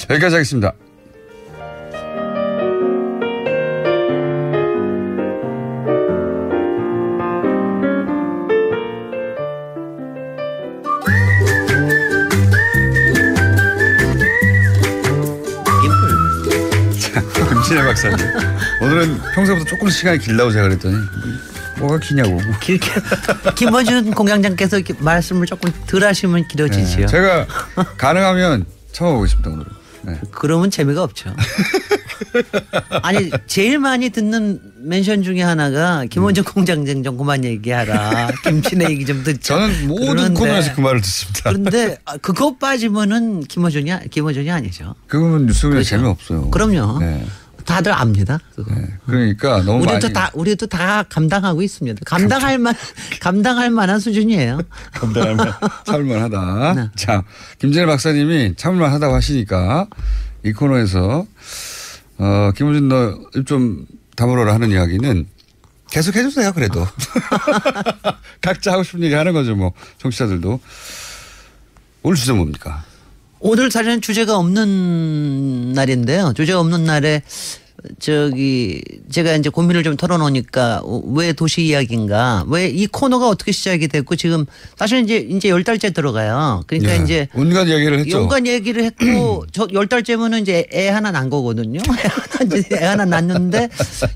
여기까지 하겠습니다. 김진애 박사님. 오늘은 평소보다 조금 시간이 길다고 제가 그랬더니 뭐가 기냐고. 길게 김원준 공장장께서 이렇게 말씀을 조금 덜 하시면 길어지지요. 네, 제가 가능하면 참아보겠습니다 오늘은. 네. 그러면 재미가 없죠. 아니 제일 많이 듣는 멘션 중에 하나가 김원준 공장장 좀 그만 얘기하라. 김진애 얘기 좀 듣자. 저는 모든 코너에서 그 말을 듣습니다. 그런데 그거 빠지면은 김원준이 아니죠. 그거는 뉴스공장 재미없어요. 그럼요. 네. 다들 압니다. 그거. 네. 그러니까 너무 우리도 다 감당하고 있습니다. 감당할 만한 수준이에요. 참을만하다. 네. 자, 김진애 박사님이 참을만하다고 하시니까 이 코너에서 김원준 너 입 좀 다물어라 하는 이야기는 계속 해주세요. 그래도 각자 하고 싶은 얘기 하는 거죠. 뭐 청취자들도. 오늘 주제 뭡니까? 오늘 사실은 주제가 없는 날인데요. 주제가 없는 날에 제가 이제 고민을 좀 털어놓으니까 왜 도시 이야기인가, 왜 이 코너가 어떻게 시작이 됐고 지금 사실 이제 10달째 들어가요. 그러니까 예. 이제 온갖 얘기를 했죠. 온갖 얘기를 했고 저 10달째면은 이제 애 하나 난 거거든요. 애 하나 낳는데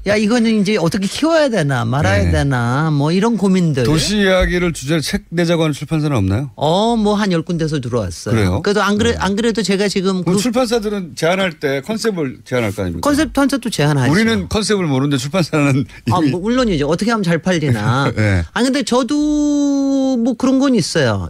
야 이거는 이제 어떻게 키워야 되나 말아야 되나 뭐 이런 고민들. 도시 이야기를 주제로 책 내자고 하는 출판사는 없나요? 뭐 한 10군데서 들어왔어요. 그래요? 그래도 안 그래도 제가 지금 출판사들은 제안할 때 컨셉을 제안할 거 아닙니까? 컨셉도 제안하죠. 우리는 컨셉을 모르는데 출판사는 이미 물론이죠. 어떻게 하면 잘 팔리나. 네. 근데 저도 뭐 그런 건 있어요.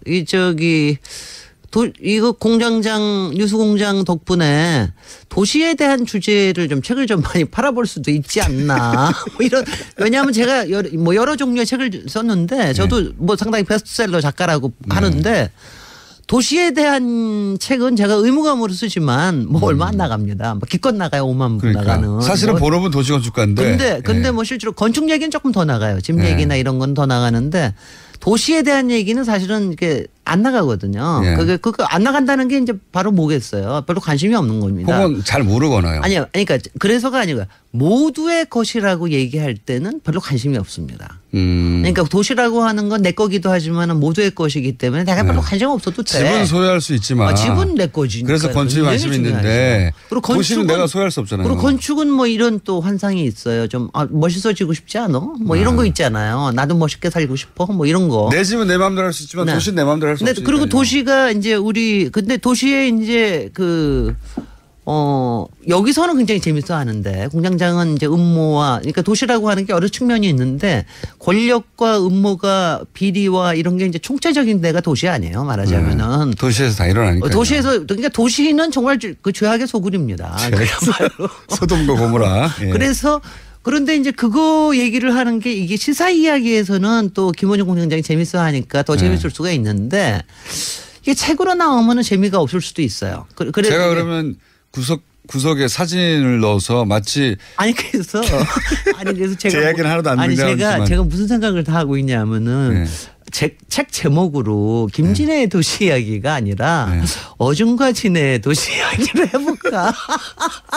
이거 공장장 뉴스공장 덕분에 도시에 대한 주제를 좀 책을 좀 많이 팔아볼 수도 있지 않나. 뭐 이런 왜냐하면 제가 여러 종류의 책을 썼는데 저도 뭐 상당히 베스트셀러 작가라고 하는데. 도시에 대한 책은 제가 의무감으로 쓰지만 뭐 얼마 안 나갑니다. 뭐 기껏 나가요. 5만 부 나가는. 사실은 본업은 도시건축가인데. 근데 뭐 실제로 건축 얘기는 조금 더 나가요. 집 얘기나 이런 건 더 나가는데 도시에 대한 얘기는 사실은 이게 안 나가거든요. 그거 안 나간다는 게 이제 바로 뭐겠어요. 별로 관심이 없는 겁니다. 혹은 잘 모르거나요. 아니요. 그러니까 그래서가 아니고 모두의 것이라고 얘기할 때는 별로 관심이 없습니다. 그러니까 도시라고 하는 건 내 거기도 하지만 모두의 것이기 때문에 내가 별로 관심 없어도 돼. 집은 소유할 수 있지만. 집은 내 거지. 그래서 건축에 관심이 있는데 그리고 도시는 내가 소유할 수 없잖아요. 그리고 건축은 뭐 이런 또 환상이 있어요. 좀 멋있어지고 싶지 않아? 뭐 이런 거 있잖아요. 나도 멋있게 살고 싶어. 뭐 이런 거. 내 집은 내 마음대로 할 수 있지만 도시는 내 마음대로 할 수 없으니까요. 그리고 도시가 이제 근데 도시에 이제 여기서는 굉장히 재밌어 하는데 공장장은 이제 음모와 그러니까 도시라고 하는 게 여러 측면이 있는데 권력과 음모가 비리와 이런 게 이제 총체적인 데가 도시 아니에요. 말하자면은. 도시에서 다 일어나니까. 그러니까 도시는 정말 그 죄악의 소굴입니다. 그야말로. 소돔과 고모라. 예. 그런데 이제 그거 얘기를 하는 게 이게 시사 이야기에서는 또 김원준 공장장이 재밌어 하니까 더 재밌을 수가 있는데 이게 책으로 나오면은 재미가 없을 수도 있어요. 제가 그러면 구석에 사진을 넣어서 마치 그래서 제가 제 이야기는 하나도 안 등장하지만 제가 무슨 생각을 다 하고 있냐면은 책 제목으로 김진애의 도시 이야기가 아니라 어중과 진의 도시 이야기를 해볼까?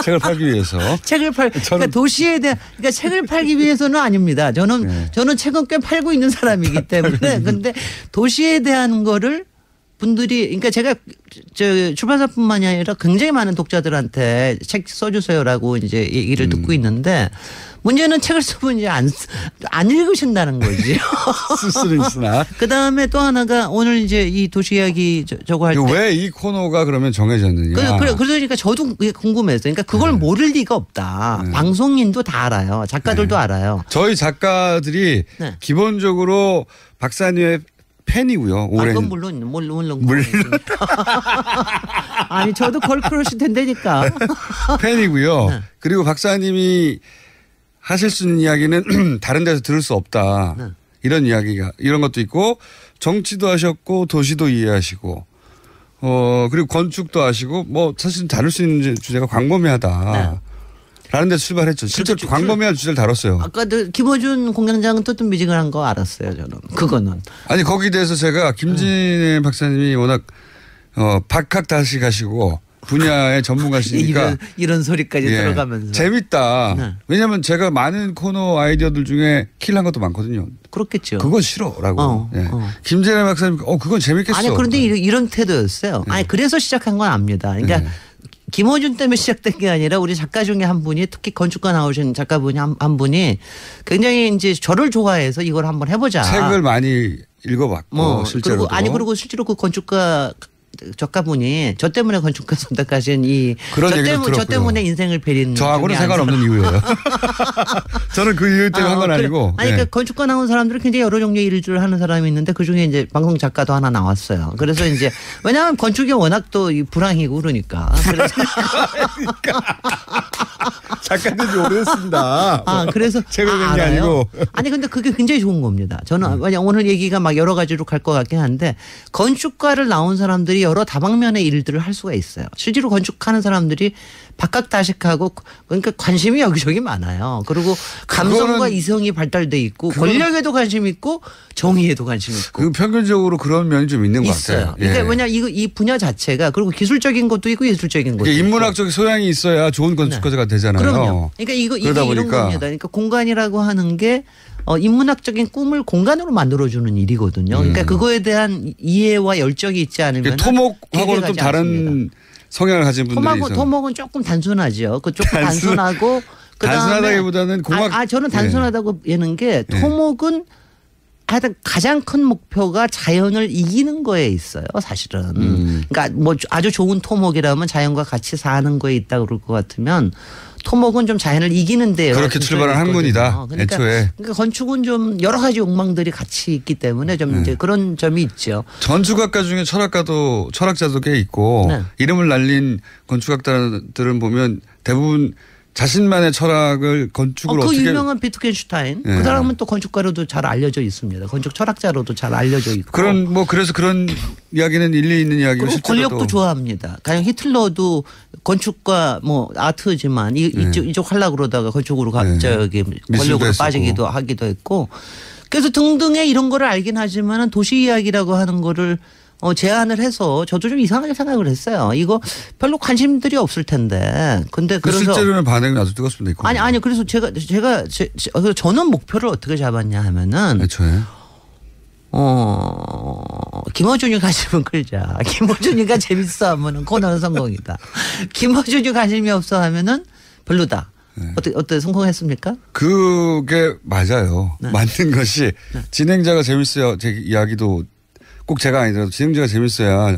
책을 팔기 위해서. 그러니까 도시에 대한 그러니까 책을 팔기 위해서는 아닙니다. 저는 책은 꽤 팔고 있는 사람이기 때문에 근데 도시에 대한 거를 분들이 그러니까 제가 출판사뿐만이 아니라 굉장히 많은 독자들한테 책 써주세요라고 이제 얘기를 듣고 있는데 문제는 책을 쓰면 이제 안 읽으신다는 거지. 쓸 수는 있으나. 그 다음에 또 하나가 오늘 이제 이 도시 이야기 저거 할 때 왜 이 코너가 그러면 정해졌느냐. 그러니까 저도 그게 궁금했어요. 그러니까 그걸 모를 리가 없다. 방송인도 다 알아요. 작가들도 알아요. 저희 작가들이 기본적으로 박사님의 팬이고요. 그건 물론. 아니 저도 걸크러쉬 된다니까. 팬이고요. 그리고 박사님이 하실 수 있는 이야기는 다른 데서 들을 수 없다. 이런 것도 있고 정치도 하셨고 도시도 이해하시고 그리고 건축도 하시고 뭐 사실 다룰 수 있는 주제가 광범위하다. 라는 데서 출발했죠. 실제로 광범위한 주제를 다뤘어요. 아까도 김어준 공장장은 뜨뜻미지근한 거 알았어요. 저는. 그거는. 아니 거기에 대해서 제가 김진애 박사님이 워낙 박학다시 가시고 분야의 전문가시니까 이런 소리까지 들어가면서 재밌다. 왜냐하면 제가 많은 코너 아이디어들 중에 킬한 것도 많거든요. 그렇겠죠. 그건 싫어라고. 김진애 박사님 그건 재밌겠어. 아니 그런데 이런 태도였어요. 아니 그래서 시작한 건 압니다. 그러니까 김어준 때문에 시작된 게 아니라 우리 작가 중에 한 분이 특히 건축가 나오신 작가분이 한 분이 굉장히 이제 저를 좋아해서 이걸 한번 해보자. 책을 많이 읽어봤고 실제로. 그리고 실제로 그 건축가 작가분이 저 때문에 건축가 선택하신 저 때문에 인생을 베린 저하고는 상관없는 이유예요. 저는 그 이유 때문에 한 건 아니고. 그러니까 건축가 나온 사람들은 굉장히 여러 종류의 일을 하는 사람이 있는데 그중에 이제 방송 작가도 하나 나왔어요. 그래서 이제 왜냐하면 건축이 워낙 또 불황이고 그러니까. 작가된 지 오래됐습니다. 그래서 책을 낸 게 아니고. 아니 근데 그게 굉장히 좋은 겁니다. 저는 오늘 얘기가 막 여러 가지로 갈 것 같긴 한데 건축가를 나온 사람들이 여러 다방면의 일들을 할 수가 있어요. 실제로 건축하는 사람들이 박학다식하고 그러니까 관심이 여기저기 많아요. 그리고 감성과 이성이 발달돼 있고 권력에도 관심 있고 정의에도 관심 있고. 그 평균적으로 그런 면이 좀 있는 것 같아요. 그러니까 왜냐 이 분야 자체가 그리고 기술적인 것도 있고 예술적인 것도 있고. 인문학적 소양이 있어야 좋은 건축가가 되잖아요. 그럼요. 그러니까 이게 이런 겁니다. 그러니까 공간이라고 하는 게 인문학적인 꿈을 공간으로 만들어주는 일이거든요. 그러니까 그거에 대한 이해와 열정이 있지 않으면 토목하고는 좀 다른 성향을 가진 분들이 있어요. 토목은 조금 단순하죠. 그 조금 단순하고 단순하다기보다는 저는 단순하다고 얘는 게 토목은 하여튼 가장 큰 목표가 자연을 이기는 거에 있어요, 사실은. 그러니까 뭐 아주 좋은 토목이라면 자연과 같이 사는 거에 있다 그럴 것 같으면 토목은 좀 자연을 이기는데요. 그렇게 출발한 학문이다. 애초에. 그러니까 건축은 좀 여러 가지 욕망들이 같이 있기 때문에 좀 이제 그런 점이 있죠. 건축학과 중에 철학자도 꽤 있고 이름을 날린 건축학자들은 보면 대부분 자신만의 철학을 건축으로 그 유명한 비트겐슈타인 그 사람은 또 건축가로도 잘 알려져 있습니다. 건축 철학자로도 잘 알려져 있고. 그래서 그런 이야기는 일리 있는 이야기고 그리고 권력도 좋아합니다. 가령 히틀러도 건축과 아트지만 이쪽 하려고 그러다가 건축으로 권력으로 빠지기도 하기도 했고. 그래서 등등의 이런 거를 알긴 하지만 도시 이야기라고 하는 거를 제안을 해서 저도 좀 이상하게 생각을 했어요. 이거 별로 관심들이 없을 텐데. 근데 그래서 실제로는 반응이 아주 뜨겁습니다. 아니 그래서 제가 저는 목표를 어떻게 잡았냐 하면은 애초에 김어준이 관심은 끌자. 김어준이가 재밌어 하면은 코너는 성공이다. 김어준이 관심이 없어 하면은 별로다. 어때 성공했습니까? 그게 맞아요. 맞는 것이 진행자가 재밌어요. 제 이야기도 꼭 제가 아니더라도 진행자가 재밌어야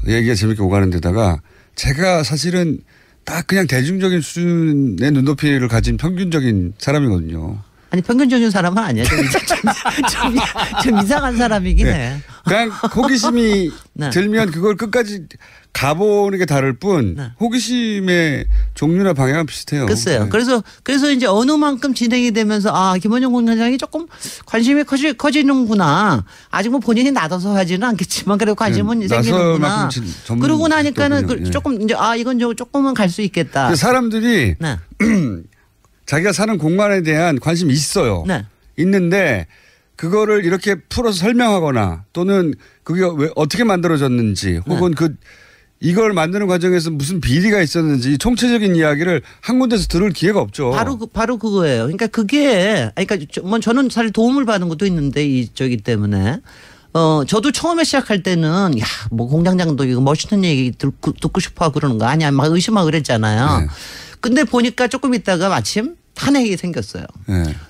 얘기가 재밌게 오가는 데다가 제가 사실은 딱 그냥 대중적인 수준의 눈높이를 가진 평균적인 사람이거든요. 아니 평균적인 사람은 아니야. 좀 이상한 사람이긴 해. 그냥 호기심이 들면 그걸 끝까지 가보는 게 다를 뿐 호기심의 종류나 방향은 비슷해요. 글쎄요. 그래서 이제 어느 만큼 진행이 되면서 김원영 공장장이 조금 관심이 커지는구나. 아직 뭐 본인이 나서서 하지는 않겠지만 그래도 관심은 생기는구나. 그러고 나니까는 조금 이제 이건 조금은 갈 수 있겠다. 사람들이 자기가 사는 공간에 대한 관심이 있어요. 있는데 그거를 이렇게 풀어서 설명하거나 또는 그게 왜 어떻게 만들어졌는지 혹은 이걸 만드는 과정에서 무슨 비리가 있었는지 총체적인 이야기를 한 군데서 들을 기회가 없죠. 바로 그거예요. 그러니까 저는 사실 도움을 받은 것도 있는데 이쪽이 때문에 저도 처음에 시작할 때는 뭐 공장장도 이거 멋있는 얘기 듣고 싶어 하고 그러는 거 아니야 막 의심하고 그랬잖아요. 근데 보니까 조금 있다가 마침 탄핵이 생겼어요.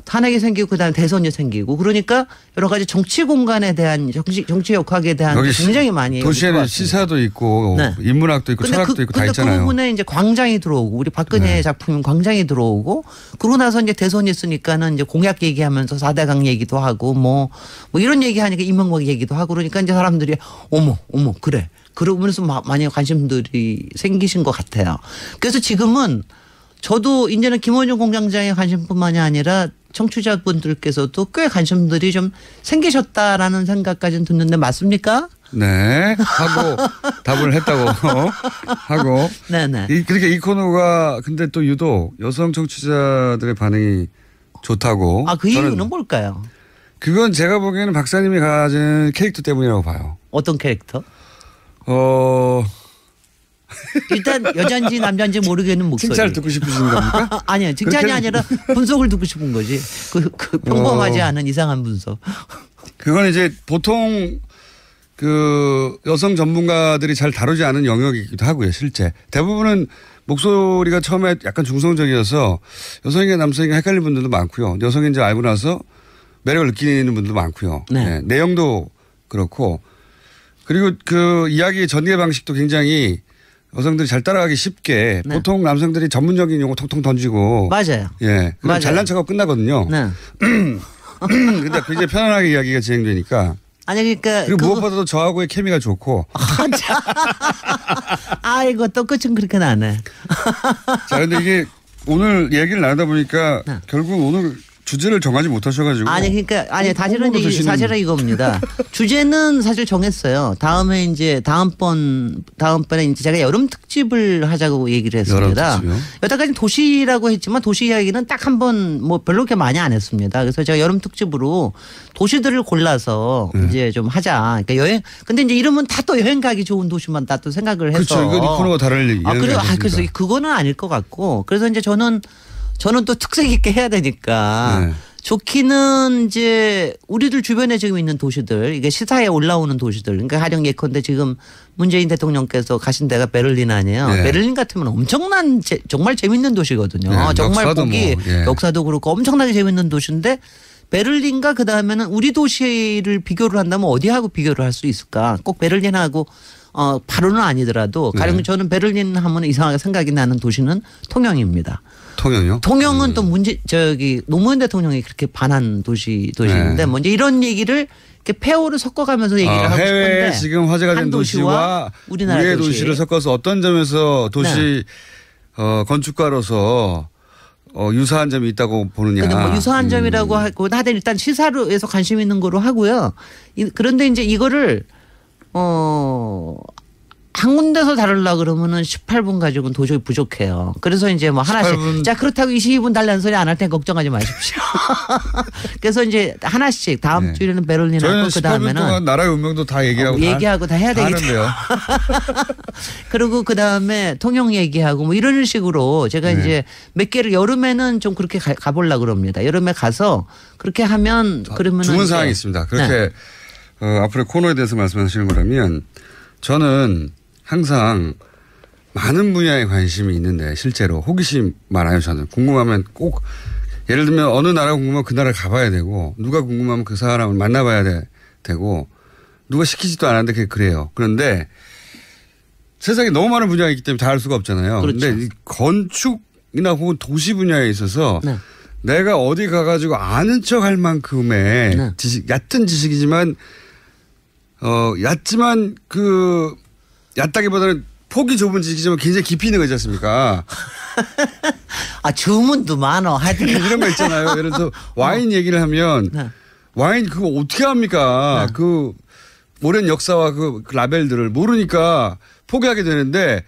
탄핵이 생기고 그다음에 대선이 생기고 그러니까 여러 가지 정치 공간에 대한 정치 역학에 대한 굉장히 많이 도시에는 시사도 있고 인문학도 있고 철학도 있고 다 있잖아요. 그 부분에 이제 광장이 들어오고 우리 박근혜 작품인 광장이 들어오고 그러고 나서 이제 대선이 있으니까는 이제 공약 얘기하면서 4대강 얘기도 하고 뭐 이런 얘기하니까 이명박 얘기도 하고 그러니까 이제 사람들이 어머 그래. 그러면서 많이 관심들이 생기신 것 같아요. 그래서 지금은 저도 이제는 김원중 공장장의 관심뿐만이 아니라 청취자분들께서도 꽤 관심들이 좀 생기셨다라는 생각까지는 듣는데 맞습니까? 네. 하고 답을 했다고 하고. 네네. 그러니까 이 코너가 근데 또 유독 여성 청취자들의 반응이 좋다고. 그 이유는 뭘까요? 그건 제가 보기에는 박사님이 가진 캐릭터 때문이라고 봐요. 어떤 캐릭터? 일단 여잔지 남잔지 모르겠는 목소리. 칭찬을 듣고 싶으신 겁니까? 아니요. 칭찬이 아니라 분석을 듣고 싶은 거지. 그 평범하지 않은 이상한 분석. 그건 이제 보통 여성 전문가들이 잘 다루지 않은 영역이기도 하고요. 실제. 대부분은 목소리가 처음에 약간 중성적이어서 여성인가 남성인가 헷갈리는 분들도 많고요. 여성인지 알고 나서 매력을 느끼는 분들도 많고요. 내용도 그렇고. 그리고 그 이야기의 전개 방식도 굉장히 여성들이 잘 따라가기 쉽게 보통 남성들이 전문적인 용어 통통 던지고. 맞아요. 그럼 잘난 척하고 끝나거든요. 근데 굉장히 편안하게 이야기가 진행되니까. 그러니까. 그리고 무엇보다도 저하고의 케미가 좋고. 이거 또 끝은 그렇게 나네. 자, 근데 이게 오늘 얘기를 나누다 보니까 결국 오늘 주제를 정하지 못하셔가지고. 사실은 이겁니다. 주제는 사실 정했어요. 다음에 이제 다음번에 이제 제가 여름 특집을 하자고 얘기를 했습니다. 여태까지 도시라고 했지만 도시 이야기는 딱 한 번 뭐 별로 그렇게 많이 안 했습니다. 그래서 제가 여름 특집으로 도시들을 골라서 이제 좀 하자. 그러니까 근데 이제 이러면 다 또 여행 가기 좋은 도시만 다 또 생각을 해서. 그렇죠. 이건 이 코너가 다를 얘기예요. 그래서 그거는 아닐 것 같고. 그래서 이제 저는 또 특색 있게 해야 되니까 좋기는 이제 우리들 주변에 지금 있는 도시들 이게 시사에 올라오는 도시들 그러니까 가령 예컨대 지금 문재인 대통령께서 가신 데가 베를린 아니에요. 베를린 같으면 엄청난 정말 재밌는 도시거든요. 정말 보기 역사도 그렇고 엄청나게 재밌는 도시인데 베를린과 그다음에는 우리 도시를 비교를 한다면 어디하고 비교를 할 수 있을까? 꼭 베를린하고 바로는 아니더라도 가령 저는 베를린 하면 이상하게 생각이 나는 도시는 통영입니다. 통영이요? 통영은 또 노무현 대통령이 그렇게 반한 도시인데 뭐 이제 이런 얘기를 이렇게 페어를 섞어가면서 얘기를 하고 싶은데 해외에 지금 화제가 된 도시와 우리의 도시를 섞어서 어떤 점에서 도시 건축가로서 유사한 점이 있다고 보느냐. 근데 뭐 유사한 점이라고 하고 다들 일단 시사로에서 관심 있는 거로 하고요. 그런데 이제 이거를 한 군데서 다루려고 그러면은 18분 가지고는 도저히 부족해요. 그래서 이제 뭐 하나씩. 18분. 자, 그렇다고 22분 달라는 소리 안 할 테니 걱정하지 마십시오. 그래서 이제 하나씩 다음 주에는 베를린하고 그 다음에는. 18분 동안 나라의 운명도 다 얘기하고 다 해야 되겠죠. 그리고 그 다음에 통영 얘기하고 뭐 이런 식으로 제가 이제 몇 개를 여름에는 좀 그렇게 가보려고 그럽니다. 여름에 가서 그렇게 하면 그러면은. 좋은 사항이 있습니다. 그렇게 앞으로 코너에 대해서 말씀하시는 거라면 저는 항상 많은 분야에 관심이 있는데 실제로 호기심 많아요. 저는 궁금하면 꼭 예를 들면 어느 나라 궁금하면 그 나라 가봐야 되고 누가 궁금하면 그 사람을 만나봐야 되고 누가 시키지도 않았는데 그래요. 그런데 세상에 너무 많은 분야가 있기 때문에 다 알 수가 없잖아요. 그런데 이 건축이나 혹은 도시 분야에 있어서 내가 어디 가가지고 아는 척 할 만큼의 얕은 지식이지만 얕지만 얕다기보다는 폭이 좁은 지식이지만 굉장히 깊이 있는 거 있지 않습니까? 주문도 많어. 하여튼 이런 거 있잖아요. 예를 들어서 와인 얘기를 하면 와인 그거 어떻게 합니까? 그 오랜 역사와 그 라벨들을 모르니까 포기하게 되는데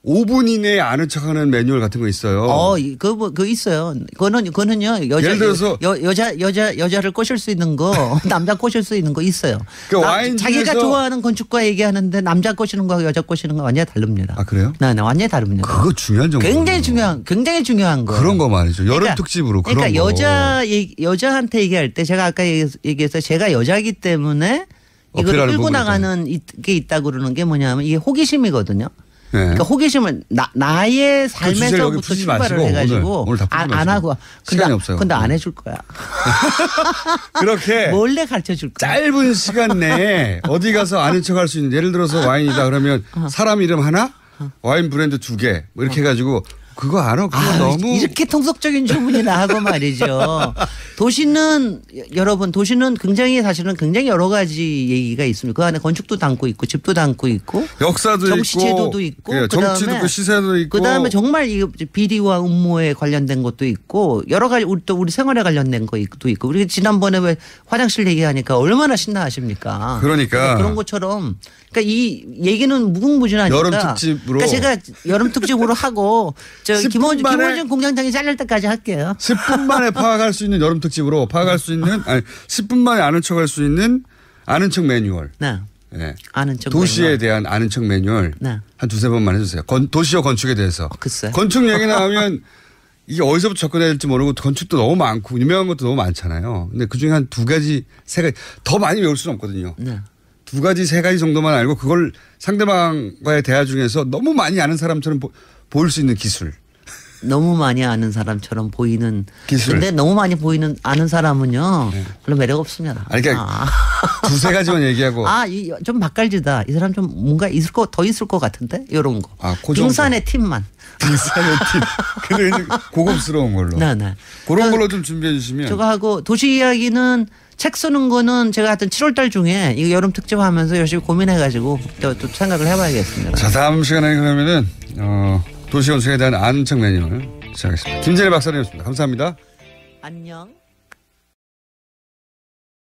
5분 이내에 아는 척하는 매뉴얼 같은 거 있어요. 그거 있어요. 그거는요. 예를 들어서 여자를 꼬실 수 있는 거, 남자 꼬실 수 있는 거 있어요. 와인 자기가 좋아하는 건축가 얘기하는데 남자 꼬시는 거하고 여자 꼬시는 거 완전히 다릅니다. 아 그래요? 네, 완전히 다릅니다. 그거 중요한 정보. 굉장히 중요한 거. 그런 거 말이죠. 여름 특집으로 그런 거. 그러니까 여자한테 얘기할 때 제가 아까 얘기해서 제가 여자기 때문에 이걸 끌고 나가는 게 있다고 그러는 게 뭐냐면 이게 호기심이거든요. 네. 그러니까 호기심을 나의 삶에서부터 출발을 해가지고 오늘 안 하고 시간이 없어요. 근데 안 해줄 거야. 그렇게 몰래 가르쳐 줄 거야. 짧은 시간 내에 어디 가서 아는 척할 수 있는 예를 들어서 와인이다 그러면 사람 이름 하나, 와인 브랜드 2개 뭐 이렇게 해가지고 그거 알아? 그거 너무 이렇게 통속적인 주문이나 하고 말이죠. 도시는 사실은 굉장히 여러 가지 얘기가 있습니다. 그 안에 건축도 담고 있고 집도 담고 있고 역사도 정치제도도 있고 정치도 있고 시세도 있고 그다음에 정말 이 비리와 음모에 관련된 것도 있고 여러 가지 우리 생활에 관련된 것도 있고 우리 지난번에 왜 화장실 얘기하니까 얼마나 신나하십니까? 그러니까 그런 것처럼 그러니까 이 얘기는 무궁무진하니까 여름 특집으로 그러니까 제가 여름 특집으로 하고 김원준 공장장이 잘릴 때까지 할게요. 10분 만에 파악할 수 있는 여름 특집으로 파악할 수 있는 10분 만에 아는 척할 수 있는 아는 척 매뉴얼. 네. 네. 아는 척 도시에 매뉴얼. 대한 아는 척 매뉴얼 네. 한 두세 번만 해주세요. 도시와 건축에 대해서. 글쎄. 건축 얘기 나오면 이게 어디서부터 접근해야 될지 모르고 건축도 너무 많고 유명한 것도 너무 많잖아요. 근데 그중에 한 2가지, 3가지 더 많이 외울 수는 없거든요. 네. 2가지, 3가지 정도만 알고 그걸 상대방과의 대화 중에서 너무 많이 아는 사람처럼 보일 수 있는 기술. 너무 많이 아는 사람처럼 보이는 기술. 근데 너무 많이 아는 사람은요. 네. 별로 매력 없습니다. 그러니까 2-3가지만 얘기하고. 좀 맛깔지다. 이 사람 좀 뭔가 더 있을 것 같은데? 이런 거. 빙산의 팀만. 빙산의 팀. 근데 고급스러운 걸로. 네. 그런 걸로 좀 준비해 주시면. 저거 하고 도시 이야기는 책 쓰는 거는 제가 하여튼 7월 달 중에 이거 여름 특집 하면서 열심히 고민해가지고 또 생각을 해봐야겠습니다. 자, 다음 시간에 그러면은 도시 건축에 대한 아는 척 매뉴얼 시작하겠습니다. 김재래 박사님이었습니다. 감사합니다. 안녕.